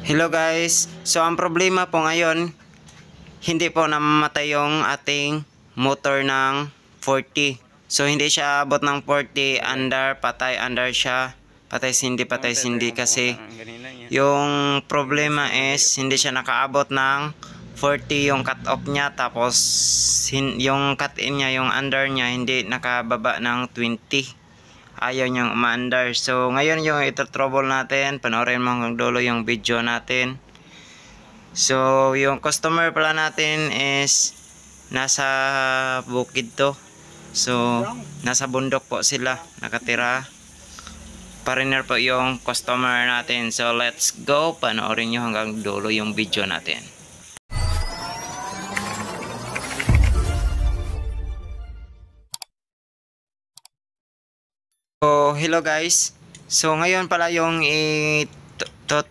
Hello guys, so ang problema po ngayon, hindi po namamatay yung ating motor ng 40. So hindi siya abot ng 40, under siya, patay sindi kasi yung problema is hindi siya nakaabot ng 40 yung cut off niya, tapos yung cut in niya, yung under niya hindi nakababa ng 20. Ayaw niyang umaandar. So ngayon yung ito trouble natin, panoorin mo hanggang dulo yung video natin. So yung customer pala natin is nasa bukid to. So nasa bundok po sila nakatira. Foreigner po yung customer natin. So let's go, panoorin nyo hanggang dulo yung video natin. So hello guys. So ngayon pala yung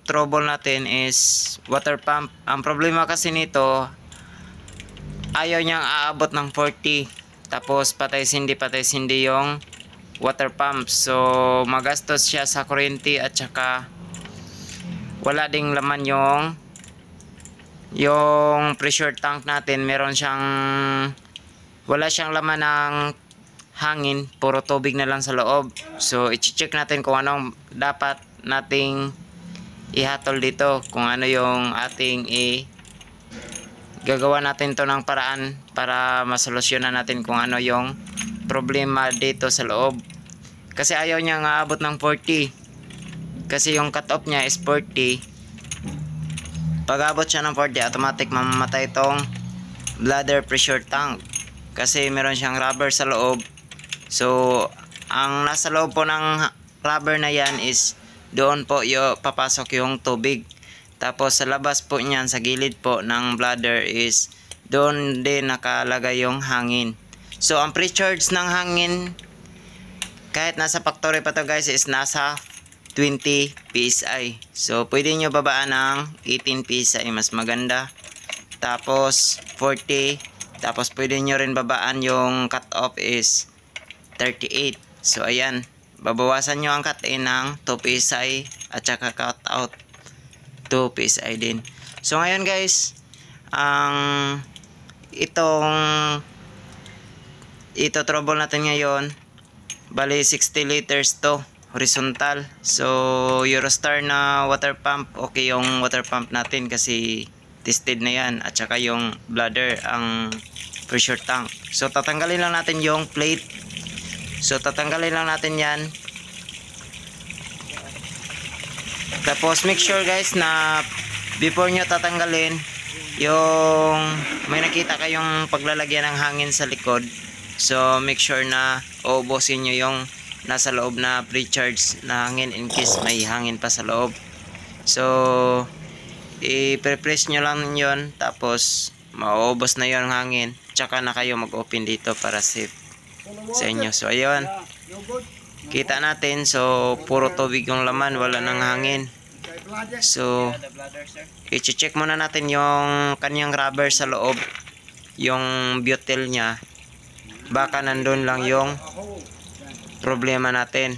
trouble natin is water pump. Ang problema kasi nito, ayaw niyang aabot ng 40. Tapos patay sindi yung water pump. So magastos siya sa kuryente at saka wala ding laman yung pressure tank natin. Wala siyang laman ng hangin, puro tubig na lang sa loob. So i-check natin kung anong dapat nating ihatol dito, kung ano yung ating gagawa natin to ng paraan para masolusyonan natin kung ano yung problema dito sa loob. Kasi ayaw niya nga abot ng 40, kasi yung cut off niya is 40. Pag abot siya ng 40, automatic mamamatay itong bladder pressure tank kasi meron siyang rubber sa loob. So ang nasa loob po ng rubber na yan is doon po papasok yung tubig. Tapos sa labas po niyan, sa gilid po ng bladder is doon din nakalagay yung hangin. So ang pre-charge ng hangin, kahit nasa factory pa to guys, is nasa 20 PSI. So pwede nyo babaan ng 18 PSI, mas maganda. Tapos 40. Tapos pwede nyo rin babaan yung cut off is 38. So ayan, babawasan nyo ang cut in ng 2 PSI at saka cut out 2 PSI din. So ngayon guys, ang ito trouble natin ngayon, bali 60 liters to horizontal. So Eurostar na water pump, okay yung water pump natin kasi tested na yan, at saka yung bladder, ang pressure tank. So tatanggalin lang natin yung plate. So tatanggalin lang natin yan. Tapos make sure guys na before nyo tatanggalin, yung may nakita kayong paglalagyan ng hangin sa likod. So make sure na uubusin nyo yung nasa loob na pre-charge na hangin in case may hangin pa sa loob. So i-press nyo lang yun, tapos mauubos na yung hangin, tsaka na kayo mag-open dito para safe sa inyo. So ayun, kita natin, so puro tubig yung laman, wala nang hangin. So i-check muna natin yung kanyang rubber sa loob, yung butyl niya, baka nandun lang yung problema natin,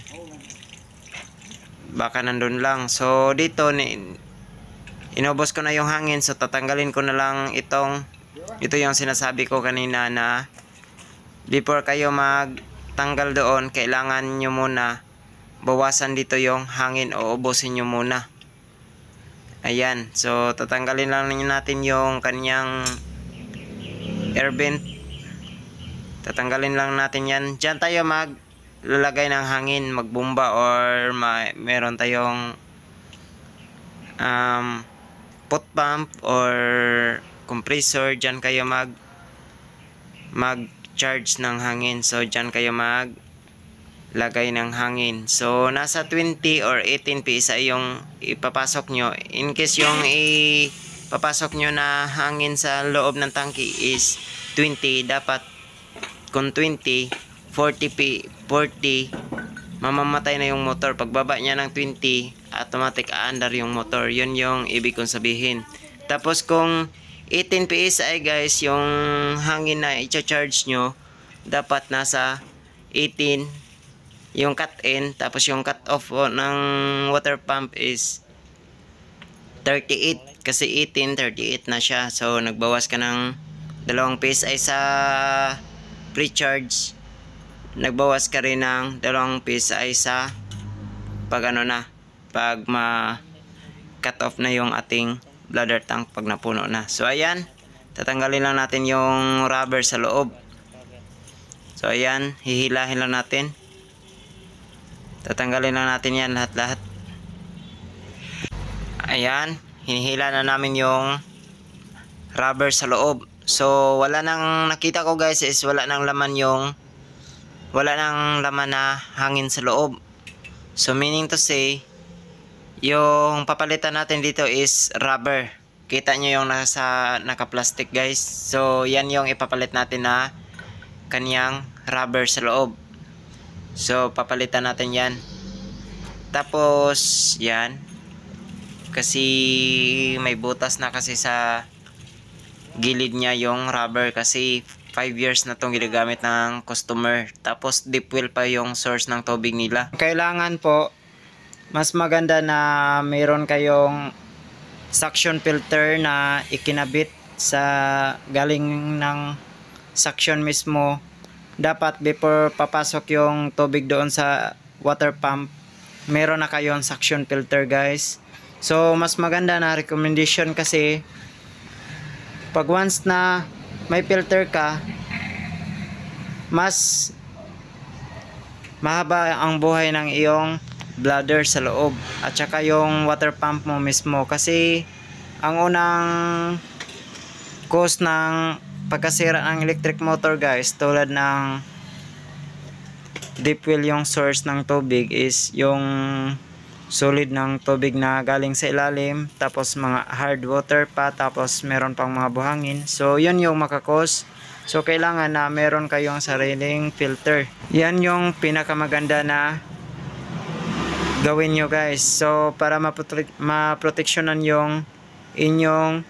baka nandun lang. So dito inubos ko na yung hangin, so tatanggalin ko na lang ito yung sinasabi ko kanina na before kayo magtanggal doon, kailangan nyo muna bawasan dito yung hangin o ubusin nyo muna. Ayan, so tatanggalin lang natin yung kanyang air vent. Tatanggalin lang natin yan. Diyan tayo maglalagay ng hangin, magbomba, or meron tayong pot pump or compressor. Diyan kayo mag-charge ng hangin. So diyan kayo maglagay ng hangin. So nasa 20 or 18 PSI yung ipapasok nyo. In case yung ipapasok nyo na hangin sa loob ng tangki is 20, dapat kung 20, 40, mamamatay na yung motor. Pagbaba niya ng 20, automatic aandar yung motor. Yun yung ibig kong sabihin. Tapos kung 18 PSI guys yung hangin na i-charge nyo, dapat nasa 18 yung cut in, tapos yung cut off ng water pump is 38 kasi 18, 38 na siya. So nagbawas ka ng 2 PSI sa pre-charge. Nagbawas ka rin ng 2 PSI sa pag ano na, pag cut off na yung ating bladder tank pag napuno na. So ayan, tatanggalin lang natin yung rubber sa loob. So ayan, hihilahin lang natin. Tatanggalin lang natin yan lahat-lahat. Ayan, hinihila na namin yung rubber sa loob. So wala nang nakita ko guys is wala nang laman na hangin sa loob. So meaning to say, yung papalitan natin dito is rubber. Kita nyo yung naka-plastic guys. So yan yung ipapalit natin na kanyang rubber sa loob. So papalitan natin yan. Tapos yan, kasi may butas na kasi sa gilid niya yung rubber kasi 5 years na itong ginagamit ng customer. Tapos deep well pa yung source ng tubig nila. Kailangan po, mas maganda na mayroon kayong suction filter na ikinabit sa galing ng suction mismo. Dapat before papasok yung tubig doon sa water pump, meron na kayong suction filter guys. So mas maganda na recommendation kasi pag once na may filter ka, mas mahaba ang buhay ng iyong bladder sa loob at saka yung water pump mo mismo. Kasi ang unang cause ng pagkasira ng electric motor guys, tulad ng deep well yung source ng tubig, is yung solid ng tubig na galing sa ilalim, tapos mga hard water pa, tapos meron pang mga buhangin. So yun yung makakos. So kailangan na meron kayong sariling filter. Yan yung pinakamaganda na gawin nyo guys. So para maproteksyonan yung inyong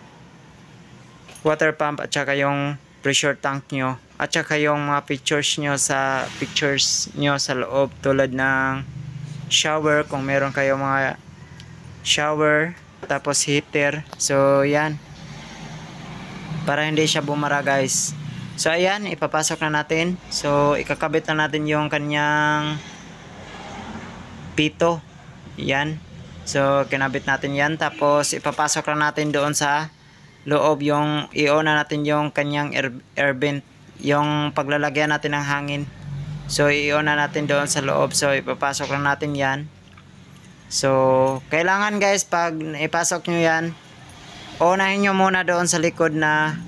water pump at saka yung pressure tank nyo at saka yung mga pictures nyo sa loob, tulad ng shower, kung meron kayo mga shower, tapos heater. So yan, para hindi siya bumara guys. So ayan, ipapasok na natin. So ikakabit na natin yung kanyang pito. Yan, so kinabit natin yan. Tapos ipapasok na natin doon sa loob, yung i-on na natin yung kanyang air vent, yung paglalagyan natin ng hangin. So i-on na natin doon sa loob. So ipapasok lang natin yan. So kailangan guys, pag ipasok nyo yan, unahin nyo muna doon sa likod na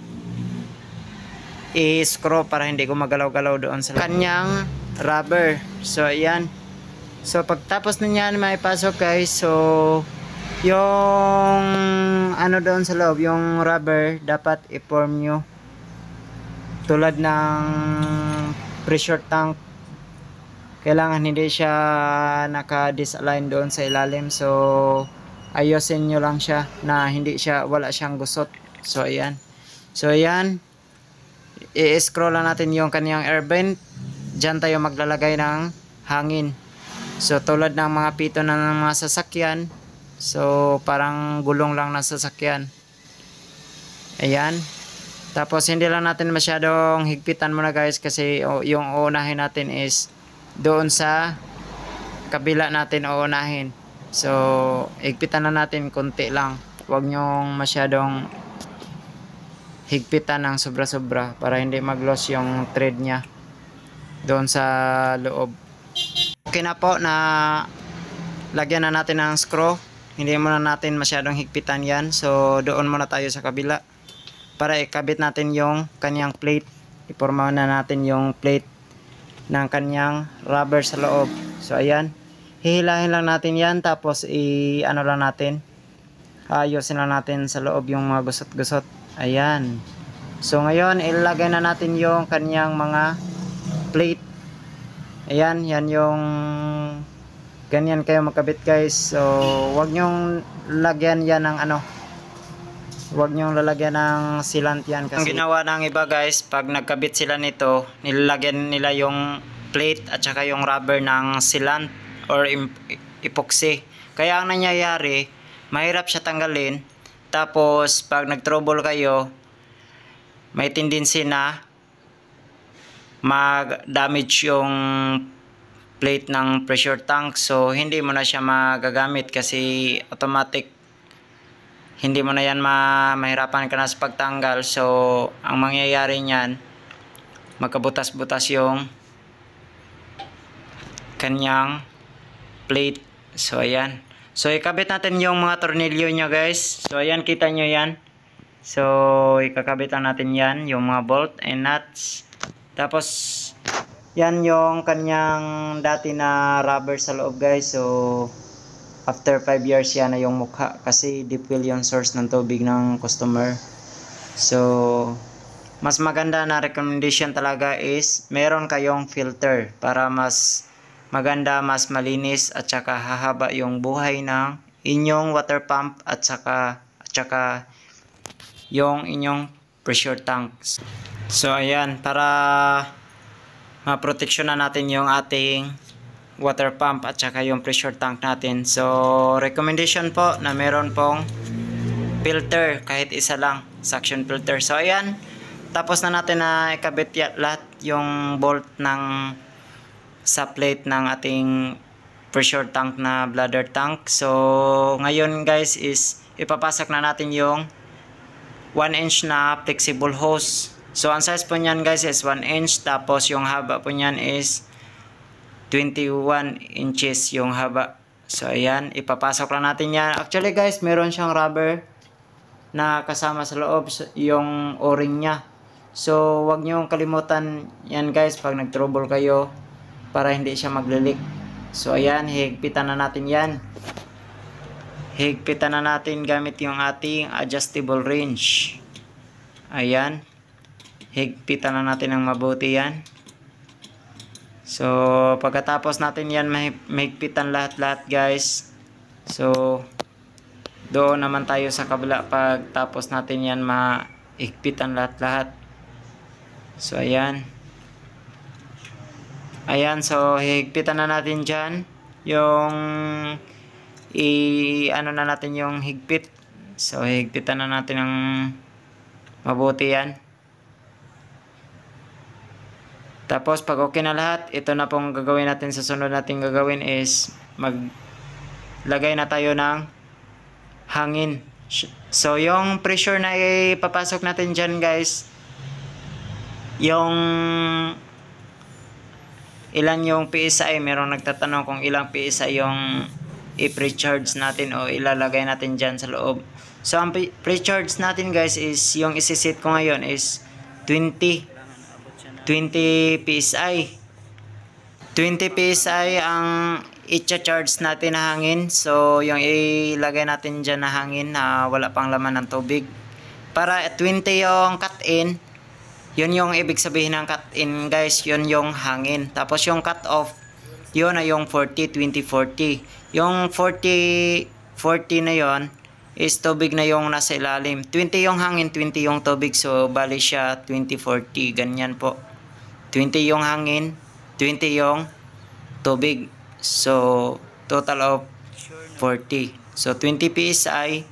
i-screw para hindi gumagalaw-galaw doon sa kanyang rubber. So ayan. So pagtapos ninyan maipasok guys, so yung ano doon sa loob, yung rubber, dapat i-form nyo tulad ng pressure tank. Kailangan hindi siya naka-disalign doon sa ilalim. So ayusin nyo lang siya na hindi siya, wala siyang gusot. So ayan. So ayan, i-scroll lang natin yung kanyang air vent. Diyan tayo maglalagay ng hangin. So tulad ng mga pito ng mga sasakyan, so parang gulong lang ng sasakyan. Ayan. Tapos hindi lang natin masyadong higpitan muna guys, kasi yung uunahin natin is doon sa kabila natin uunahin. So higpitan na natin konti lang. Huwag nyong masyadong higpitan ng sobra-sobra para hindi mag-loss yung thread nya doon sa loob. Okay na po, na lagyan na natin ng screw. Hindi muna natin masyadong higpitan yan. So doon muna tayo sa kabila para ikabit natin yung kanyang plate. Iporma na natin yung plate ng kanyang rubber sa loob. So ayan, hihilahin lang natin yan, tapos ano lang natin, ayusin lang natin sa loob yung mga gusot-gusot. Ayan. So ngayon ilagay na natin yung kanyang mga plate. Ayan, yan yung ganyan kayo magkabit guys. So wag nyong lagyan yan ng ano, wag nyong lalagyan ng sealant yan, kasi ang ginawa ng iba guys, pag nagkabit sila nito, nilalagyan nila yung plate at saka yung rubber ng sealant or epoxy. Kaya ang nangyayari, mahirap siya tanggalin. Tapos pag nag-trouble kayo, may tendency na mag-damage yung plate ng pressure tank. So hindi mo na siya magagamit kasi automatic hindi mo na yan mahirapan ka na sa pagtanggal. So ang mangyayari niyan, magkabutas-butas yung kanyang plate. So ayan. So ikabit natin yung mga tornilyo niya guys. So ayan, kita nyo yan. So ikakabit natin yan, yung mga bolt and nuts. Tapos yan yung kanyang dati na rubber sa loob guys. So after 5 years yan na yung mukha kasi deep well yung source ng tubig ng customer. So mas maganda na recommendation talaga is meron kayong filter para mas maganda, mas malinis at saka hahaba yung buhay ng inyong water pump at saka yung inyong pressure tanks. So ayan, para maproteksyonan natin yung ating water pump at saka yung pressure tank natin. So recommendation po na meron pong filter, kahit isa lang, suction filter. So ayan, tapos na natin na ikabit lahat yung bolt ng sa plate ng ating pressure tank na bladder tank. So ngayon guys is ipapasok na natin yung 1 inch na flexible hose. So ang size po niyan guys is 1 inch, tapos yung haba po niyan is 21 inches yung haba. So ayan, ipapasok lang natin yan. Actually guys, meron siyang rubber na kasama sa loob, yung o-ring niya. So wag niyo kalimutan yan guys pag nag-trouble kayo, para hindi siya maglilik. So ayan, higpitan na natin yan. Higpitan na natin gamit yung ating adjustable wrench. Ayan, higpitan na natin ng mabuti yan. So pagkatapos natin yan mahigpitan lahat guys. So doon naman tayo sa kabila pagtapos natin yan mahigpitan lahat. So ayan. Ayan, so higpitan na natin dyan yung ano na natin yung higpit. So higpitan na natin ng mabuti yan. Tapos pag okay na lahat, ito na pong gagawin natin. Sa sunod natin gagawin is maglagay na tayo ng hangin. So yung pressure na ipapasok natin dyan guys, yung ilan yung PSI, merong nagtatanong kung ilang PSI yung i-pre-charge natin o ilalagay natin dyan sa loob. So ang pre-charge natin guys is, yung isi-set ko ngayon is 20 PSI. 20 PSI ang i-charge natin na hangin. So yung ilagay natin dyan na hangin na wala pang laman ng tubig. Para 20 yung cut-in, yun yung ibig sabihin ng cut-in guys, yun yung hangin. Tapos yung cut-off, yun na yung 40, 20, 40. Yung 40 na yun is tubig na yung nasa ilalim. 20 yung hangin, 20 yung tubig. So bali siya 20, 40, ganyan po. 20 yung hangin, 20 yung tubig. So total of 40. So 20 PSI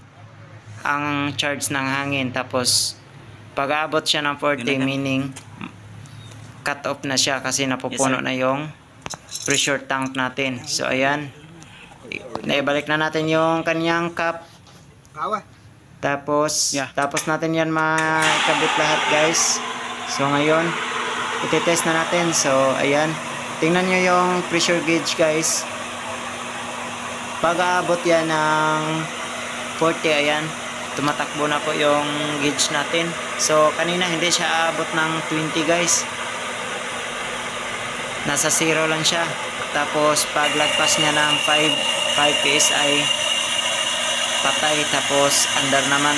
ang charge ng hangin. Tapos pag-aabot siya ng 40, meaning cut off na siya kasi napupuno na yung pressure tank natin. So ayan, naibalik na natin yung kanyang cap. Tapos natin yan makabit lahat guys. So ngayon ititest na natin. So ayan, tingnan nyo yung pressure gauge guys. Pag-aabot yan ng 40, ayan, tumatakbo na po yung gauge natin. So kanina hindi siya aabot ng 20 guys, nasa 0 lang siya. Tapos paglagpas niya ng 5 PSI, patay. Tapos under naman,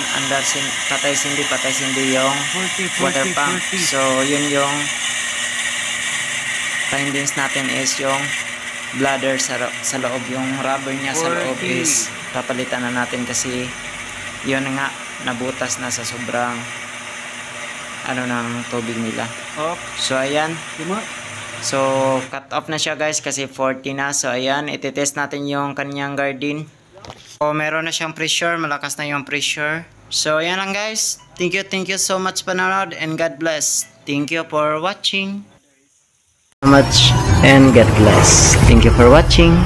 patay sindi yung water pump. So yun yung findings natin is yung bladder sa loob, yung rubber niya sa loob is papalitan na natin kasi yun nga, nabutas na sa sobrang ng tubig nila. So ayan, so cut off na siya guys kasi 40 na. So ayan, ititest natin yung kanyang garden. So, meron na siyang pressure, malakas na yung pressure. So, yan lang guys. Thank you so much panonood and God bless. Thank you for watching. So much and God bless. Thank you for watching.